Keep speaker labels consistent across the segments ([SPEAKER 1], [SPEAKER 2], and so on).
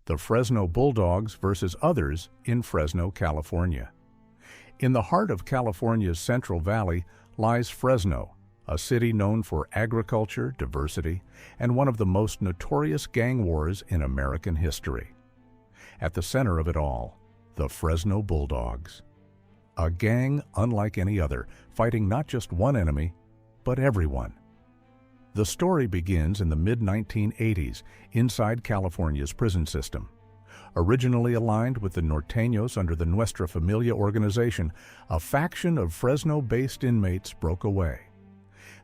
[SPEAKER 1] the Fresno Bulldogs versus others in Fresno, California. In the heart of California's Central Valley lies Fresno, a city known for agriculture, diversity, and one of the most notorious gang wars in American history. At the center of it all, the Fresno Bulldogs. A gang unlike any other, fighting not just one enemy, but everyone. The story begins in the mid-1980s inside California's prison system. Originally aligned with the Norteños under the Nuestra Familia organization, a faction of Fresno-based inmates broke away.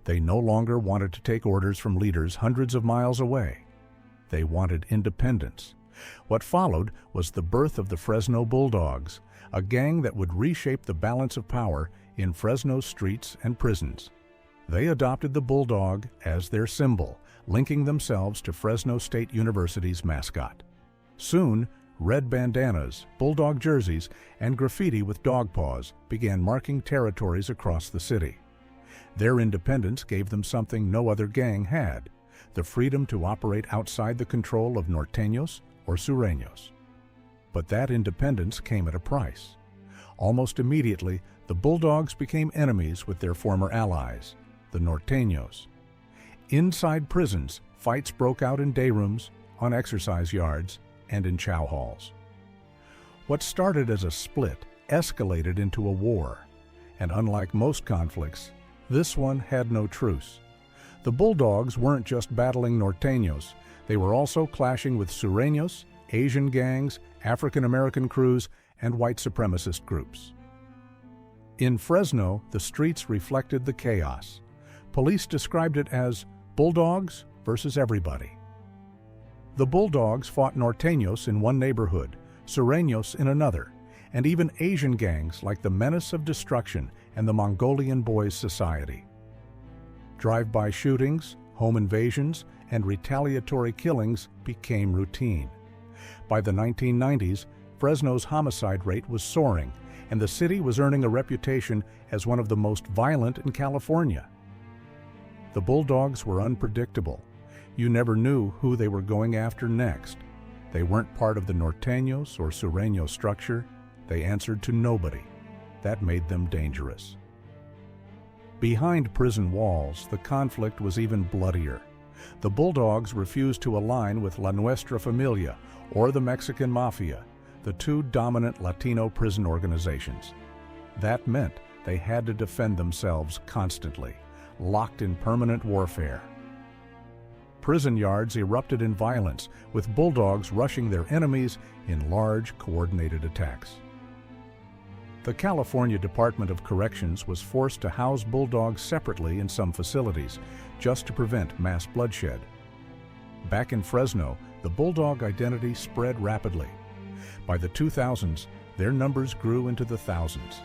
[SPEAKER 1] They no longer wanted to take orders from leaders hundreds of miles away. They wanted independence. What followed was the birth of the Fresno Bulldogs, a gang that would reshape the balance of power in Fresno's streets and prisons. They adopted the bulldog as their symbol, linking themselves to Fresno State University's mascot. Soon, red bandanas, bulldog jerseys, and graffiti with dog paws began marking territories across the city. Their independence gave them something no other gang had: the freedom to operate outside the control of Norteños or Sureños. But that independence came at a price. Almost immediately, the Bulldogs became enemies with their former allies, the Norteños. Inside prisons, fights broke out in day rooms, on exercise yards, and in chow halls. What started as a split escalated into a war, and unlike most conflicts, this one had no truce. The Bulldogs weren't just battling Norteños, they were also clashing with Sureños, Asian gangs, African American crews, and white supremacist groups. In Fresno, the streets reflected the chaos. Police described it as Bulldogs versus everybody. The Bulldogs fought Norteños in one neighborhood, Sureños in another, and even Asian gangs like the Menace of Destruction and the Mongolian Boys Society. Drive-by shootings, home invasions, and retaliatory killings became routine. By the 1990s, Fresno's homicide rate was soaring, and the city was earning a reputation as one of the most violent in California. The Bulldogs were unpredictable. You never knew who they were going after next. They weren't part of the Norteños or Sureño structure. They answered to nobody. That made them dangerous. Behind prison walls, the conflict was even bloodier. The Bulldogs refused to align with La Nuestra Familia or the Mexican Mafia, the two dominant Latino prison organizations. That meant they had to defend themselves constantly, locked in permanent warfare. Prison yards erupted in violence, with Bulldogs rushing their enemies in large, coordinated attacks. The California Department of Corrections was forced to house Bulldogs separately in some facilities, just to prevent mass bloodshed. Back in Fresno, the Bulldog identity spread rapidly. By the 2000s, their numbers grew into the thousands.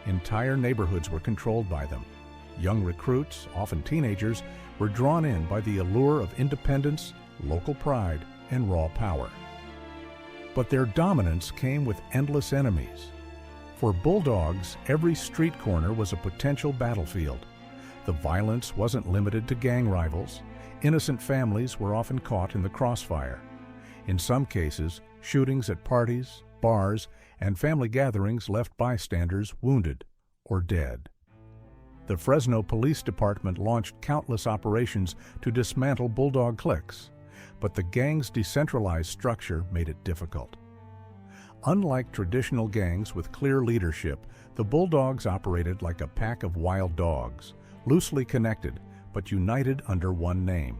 [SPEAKER 1] Entire neighborhoods were controlled by them. Young recruits, often teenagers, were drawn in by the allure of independence, local pride, and raw power. But their dominance came with endless enemies. For Bulldogs, every street corner was a potential battlefield. The violence wasn't limited to gang rivals. Innocent families were often caught in the crossfire. In some cases, shootings at parties, bars, and family gatherings left bystanders wounded or dead. The Fresno Police Department launched countless operations to dismantle Bulldog cliques, but the gang's decentralized structure made it difficult. Unlike traditional gangs with clear leadership, the Bulldogs operated like a pack of wild dogs, loosely connected but united under one name.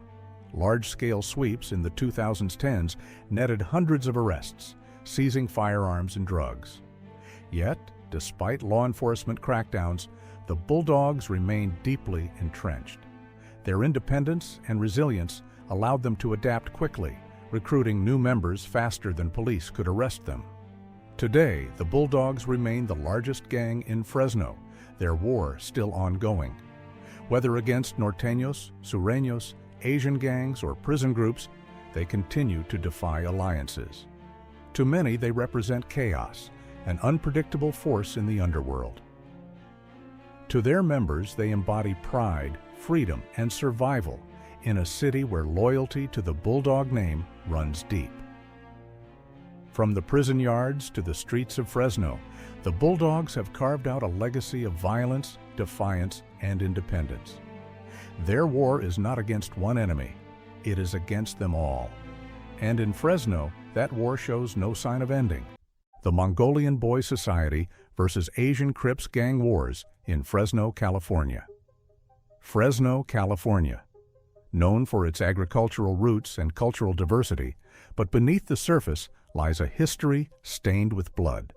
[SPEAKER 1] Large-scale sweeps in the 2010s netted hundreds of arrests, seizing firearms and drugs. Yet, despite law enforcement crackdowns, the Bulldogs remained deeply entrenched. Their independence and resilience allowed them to adapt quickly, recruiting new members faster than police could arrest them. Today, the Bulldogs remain the largest gang in Fresno, their war still ongoing. Whether against Norteños, Sureños, Asian gangs, or prison groups, they continue to defy alliances. To many, they represent chaos, an unpredictable force in the underworld. To their members, they embody pride, freedom, and survival in a city where loyalty to the Bulldog name runs deep. From the prison yards to the streets of Fresno, the Bulldogs have carved out a legacy of violence, defiance, and independence. Their war is not against one enemy, it is against them all. And in Fresno, that war shows no sign of ending. The Mongolian Boy Society versus Asian Crips gang wars in Fresno, California. Fresno, California. Known for its agricultural roots and cultural diversity, but beneath the surface lies a history stained with blood.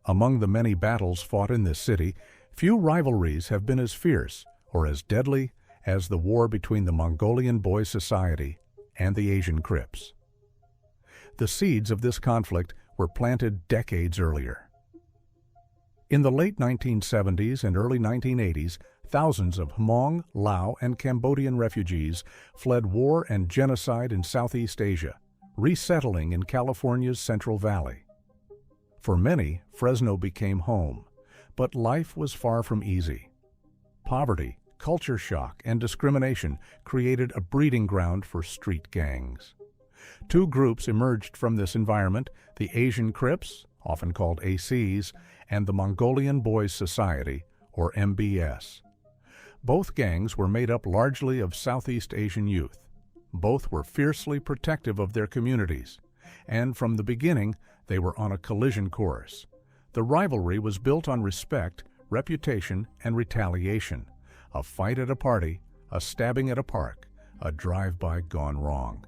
[SPEAKER 1] Among the many battles fought in this city, few rivalries have been as fierce or as deadly as the war between the Mongolian Boy Society and the Asian Crips. The seeds of this conflict were planted decades earlier. In the late 1970s and early 1980s, thousands of Hmong, Lao, and Cambodian refugees fled war and genocide in Southeast Asia, resettling in California's Central Valley. For many, Fresno became home, but life was far from easy. Poverty, culture shock, and discrimination created a breeding ground for street gangs. Two groups emerged from this environment, the Asian Crips, often called ACs, and the Mongolian Boys Society, or MBS. Both gangs were made up largely of Southeast Asian youth. Both were fiercely protective of their communities, and from the beginning, they were on a collision course. The rivalry was built on respect, reputation, and retaliation. A fight at a party, a stabbing at a park, a drive-by gone wrong.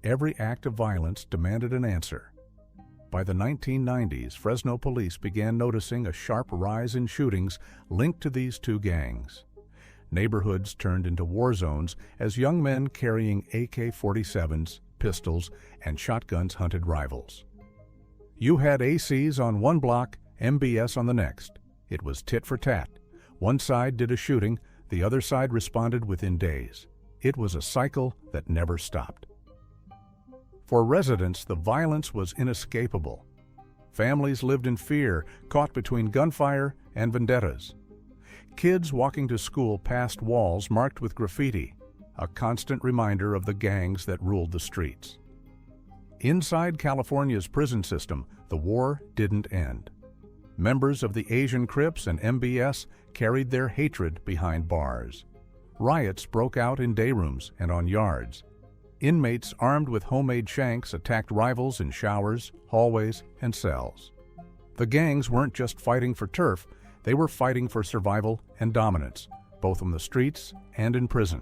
[SPEAKER 1] Every act of violence demanded an answer. By the 1990s, Fresno police began noticing a sharp rise in shootings linked to these two gangs. Neighborhoods turned into war zones as young men carrying AK-47s, pistols, and shotguns hunted rivals. You had ACs on one block, MBS on the next. It was tit for tat. One side did a shooting, the other side responded within days. It was a cycle that never stopped. For residents, the violence was inescapable. Families lived in fear, caught between gunfire and vendettas. Kids walking to school passed walls marked with graffiti, a constant reminder of the gangs that ruled the streets. Inside California's prison system, the war didn't end. Members of the Asian Crips and MBS carried their hatred behind bars. Riots broke out in day rooms and on yards. Inmates armed with homemade shanks attacked rivals in showers, hallways, and cells. The gangs weren't just fighting for turf, they were fighting for survival and dominance, both on the streets and in prison.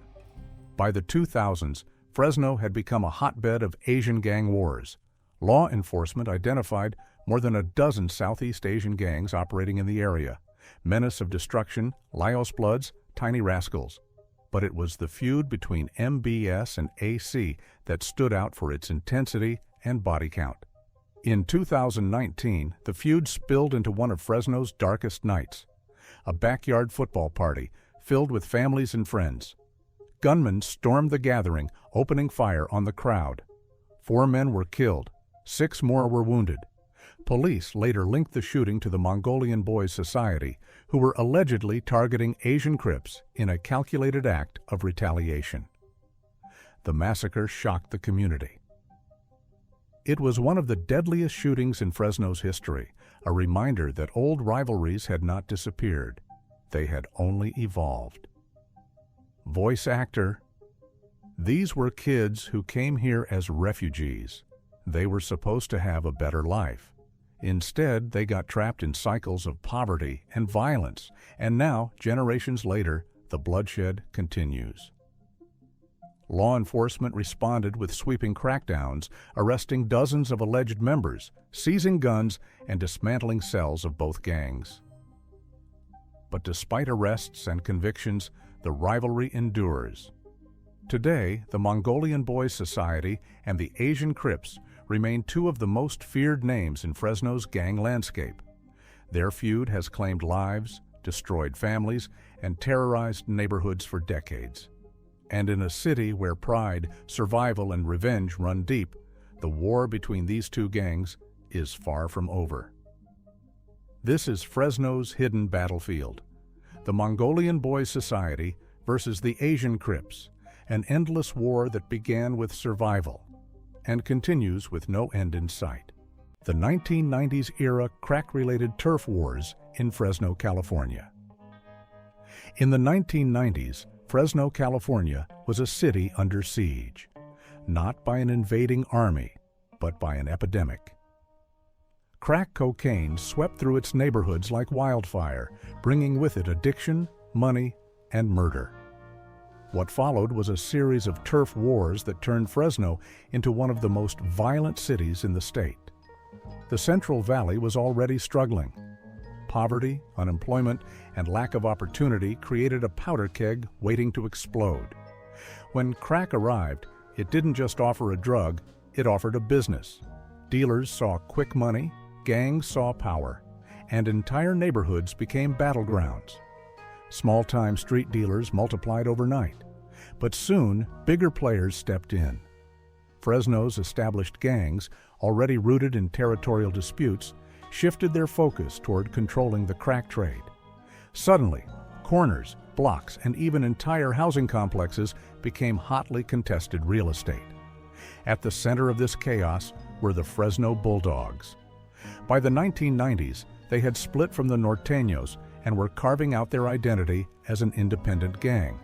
[SPEAKER 1] By the 2000s, Fresno had become a hotbed of Asian gang wars. Law enforcement identified more than a dozen Southeast Asian gangs operating in the area. Menace of destruction, Laos Bloods, Tiny Rascals. But it was the feud between MBS and AC that stood out for its intensity and body count. In 2019, the feud spilled into one of Fresno's darkest nights, a backyard football party filled with families and friends. Gunmen stormed the gathering, opening fire on the crowd. 4 men were killed, 6 more were wounded. Police later linked the shooting to the Mongolian Boys Society, who were allegedly targeting Asian Crips in a calculated act of retaliation. The massacre shocked the community. It was one of the deadliest shootings in Fresno's history, a reminder that old rivalries had not disappeared. They had only evolved. Voice actor. These were kids who came here as refugees. They were supposed to have a better life. Instead, they got trapped in cycles of poverty and violence, and now, generations later, the bloodshed continues. Law enforcement responded with sweeping crackdowns, arresting dozens of alleged members, seizing guns, and dismantling cells of both gangs. But despite arrests and convictions, the rivalry endures. Today, the Mongolian Boys Society and the Asian Crips remain 2 of the most feared names in Fresno's gang landscape. Their feud has claimed lives, destroyed families, and terrorized neighborhoods for decades. And in a city where pride, survival, and revenge run deep, the war between these 2 gangs is far from over. This is Fresno's hidden battlefield. The Mongolian Boys Society versus the Asian Crips, an endless war that began with survival and continues with no end in sight. the 1990s era crack-related turf wars in Fresno, California. In the 1990s, Fresno, California was a city under siege, not by an invading army, but by an epidemic. Crack cocaine swept through its neighborhoods like wildfire, bringing with it addiction, money, and murder. What followed was a series of turf wars that turned Fresno into one of the most violent cities in the state. The Central Valley was already struggling. Poverty, unemployment, and lack of opportunity created a powder keg waiting to explode. When crack arrived, it didn't just offer a drug, it offered a business. Dealers saw quick money, gangs saw power, and entire neighborhoods became battlegrounds. Small-time street dealers multiplied overnight, but soon bigger players stepped in. Fresno's established gangs, already rooted in territorial disputes, shifted their focus toward controlling the crack trade. Suddenly, corners, blocks, and even entire housing complexes became hotly contested real estate. At the center of this chaos were the Fresno Bulldogs. By the 1990s, they had split from the Norteños and were carving out their identity as an independent gang.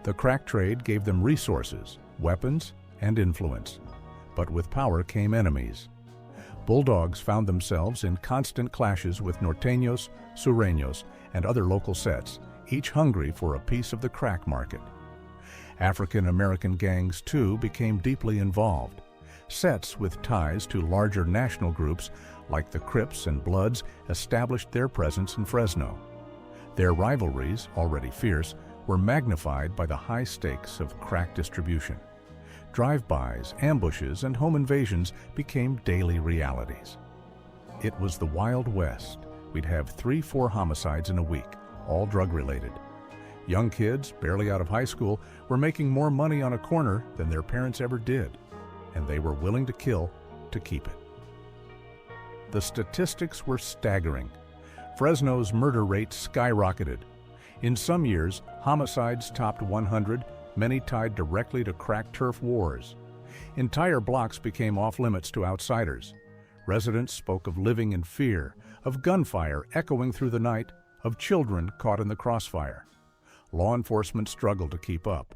[SPEAKER 1] The crack trade gave them resources, weapons, and influence. But with power came enemies. Bulldogs found themselves in constant clashes with Norteños, Sureños, and other local sets, each hungry for a piece of the crack market. African American gangs, too, became deeply involved. Sets with ties to larger national groups like the Crips and Bloods established their presence in Fresno. Their rivalries, already fierce, were magnified by the high stakes of crack distribution. Drive-bys, ambushes, and home invasions became daily realities. It was the Wild West. We'd have 3-4 homicides in a week, all drug-related. Young kids, barely out of high school, were making more money on a corner than their parents ever did, and they were willing to kill to keep it. The statistics were staggering. Fresno's murder rate skyrocketed. In some years, homicides topped 100, many tied directly to crack turf wars. Entire blocks became off-limits to outsiders. Residents spoke of living in fear, of gunfire echoing through the night, of children caught in the crossfire. Law enforcement struggled to keep up.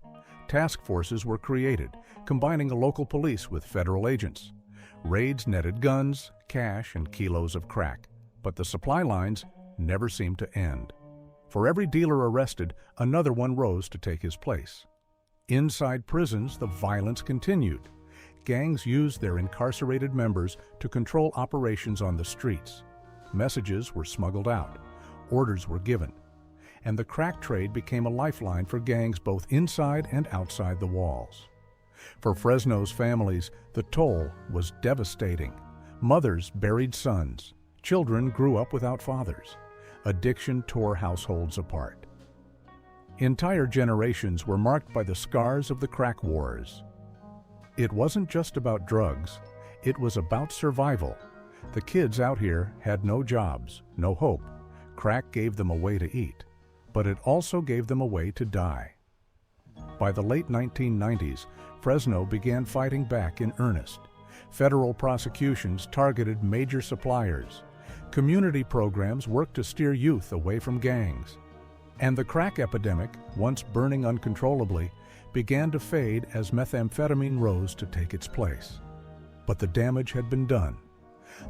[SPEAKER 1] Task forces were created, combining the local police with federal agents. Raids netted guns, cash, and kilos of crack, but the supply lines never seemed to end. For every dealer arrested, another one rose to take his place. Inside prisons, the violence continued. Gangs used their incarcerated members to control operations on the streets. Messages were smuggled out, orders were given, and the crack trade became a lifeline for gangs both inside and outside the walls. For Fresno's families, the toll was devastating. Mothers buried sons. Children grew up without fathers. Addiction tore households apart. Entire generations were marked by the scars of the crack wars. It wasn't just about drugs, it was about survival. The kids out here had no jobs, no hope. Crack gave them a way to eat, but it also gave them a way to die. By the late 1990s, Fresno began fighting back in earnest. Federal prosecutions targeted major suppliers. Community programs worked to steer youth away from gangs. And the crack epidemic, once burning uncontrollably, began to fade as methamphetamine rose to take its place. But the damage had been done.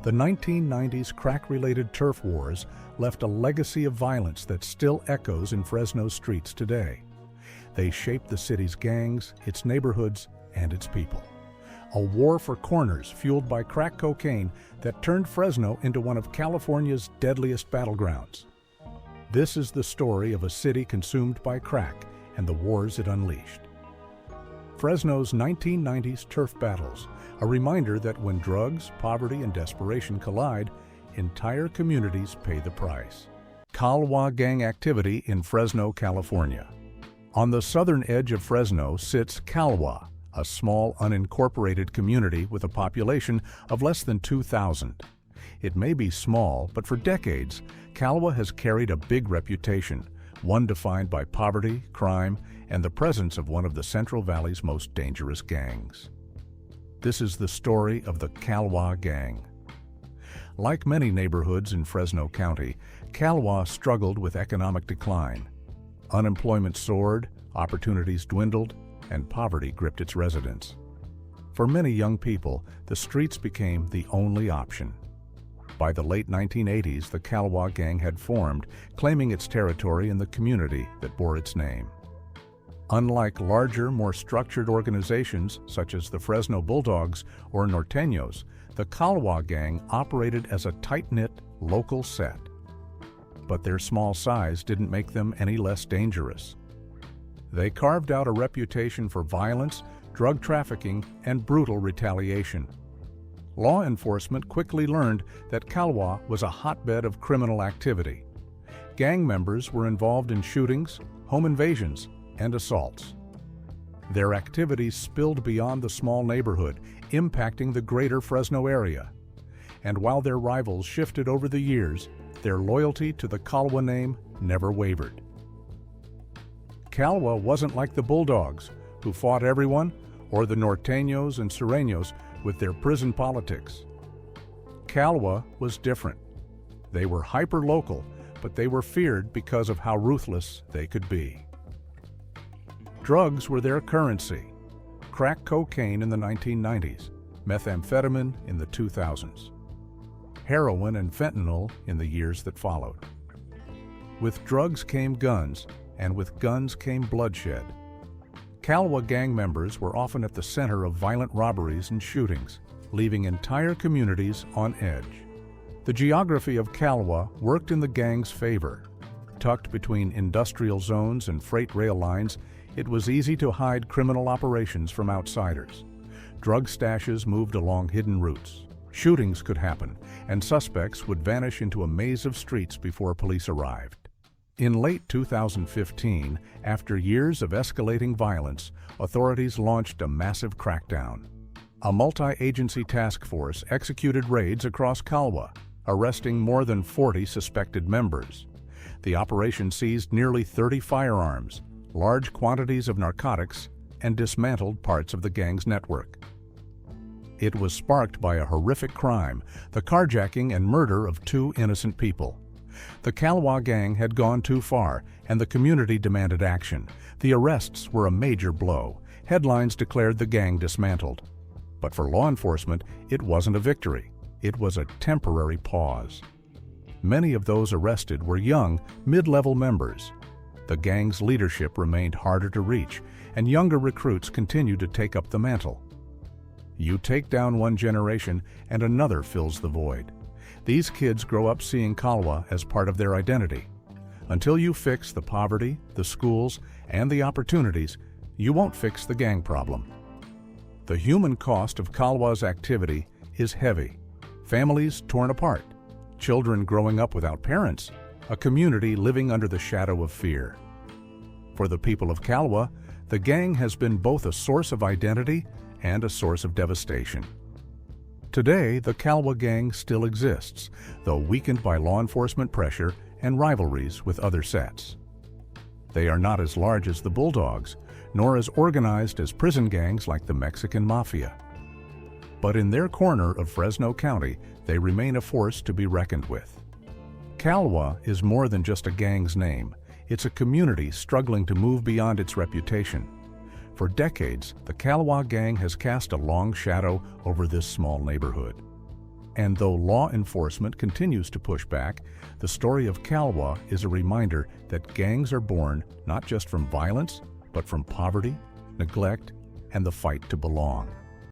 [SPEAKER 1] The 1990s crack-related turf wars left a legacy of violence that still echoes in Fresno's streets today. They shaped the city's gangs, its neighborhoods, and its people. A war for corners fueled by crack cocaine that turned Fresno into one of California's deadliest battlegrounds. This is the story of a city consumed by crack and the wars it unleashed. Fresno's 1990s turf battles, a reminder that when drugs, poverty, and desperation collide, entire communities pay the price. Kalwa gang activity in Fresno, California. On the southern edge of Fresno sits Kalwa, a small unincorporated community with a population of less than 2,000. It may be small, but for decades, Kalwa has carried a big reputation, one defined by poverty, crime, and the presence of one of the Central Valley's most dangerous gangs. This is the story of the Kalwa gang. Like many neighborhoods in Fresno County, Kalwa struggled with economic decline. Unemployment soared, opportunities dwindled, and poverty gripped its residents. For many young people, the streets became the only option. By the late 1980s, the Kalwa gang had formed, claiming its territory in the community that bore its name. Unlike larger, more structured organizations such as the Fresno Bulldogs or Norteños, the Kalwa gang operated as a tight-knit, local set. But their small size didn't make them any less dangerous. They carved out a reputation for violence, drug trafficking, and brutal retaliation. Law enforcement quickly learned that Kalwa was a hotbed of criminal activity. Gang members were involved in shootings, home invasions, and assaults. Their activities spilled beyond the small neighborhood, impacting the greater Fresno area. And while their rivals shifted over the years, their loyalty to the Kalwa name never wavered. Kalwa wasn't like the Bulldogs, who fought everyone, or the Norteños and Sureños with their prison politics. Kalwa was different. They were hyper-local, but they were feared because of how ruthless they could be. Drugs were their currency. Crack cocaine in the 1990s, methamphetamine in the 2000s, heroin and fentanyl in the years that followed. With drugs came guns, and with guns came bloodshed. Kalwa gang members were often at the center of violent robberies and shootings, leaving entire communities on edge. The geography of Kalwa worked in the gang's favor. Tucked between industrial zones and freight rail lines, it was easy to hide criminal operations from outsiders. Drug stashes moved along hidden routes. Shootings could happen, and suspects would vanish into a maze of streets before police arrived. In late 2015, after years of escalating violence, authorities launched a massive crackdown. A multi-agency task force executed raids across Kalwa, arresting more than 40 suspected members. The operation seized nearly 30 firearms, large quantities of narcotics, and dismantled parts of the gang's network. It was sparked by a horrific crime, the carjacking and murder of 2 innocent people. The Kalwa gang had gone too far, and the community demanded action. The arrests were a major blow. Headlines declared the gang dismantled. But for law enforcement, it wasn't a victory. It was a temporary pause. Many of those arrested were young, mid-level members. The gang's leadership remained harder to reach, and younger recruits continued to take up the mantle. You take down one generation, and another fills the void. These kids grow up seeing Kalwa as part of their identity. Until you fix the poverty, the schools, and the opportunities, you won't fix the gang problem. The human cost of Kalwa's activity is heavy. Families torn apart, children growing up without parents, a community living under the shadow of fear. For the people of Kalwa, the gang has been both a source of identity and a source of devastation. Today, the Kalwa gang still exists, though weakened by law enforcement pressure and rivalries with other sets. They are not as large as the Bulldogs, nor as organized as prison gangs like the Mexican Mafia. But in their corner of Fresno County, they remain a force to be reckoned with. Kalwa is more than just a gang's name. It's a community struggling to move beyond its reputation. For decades, the Kalwa gang has cast a long shadow over this small neighborhood. And though law enforcement continues to push back, the story of Kalwa is a reminder that gangs are born not just from violence, but from poverty, neglect, and the fight to belong.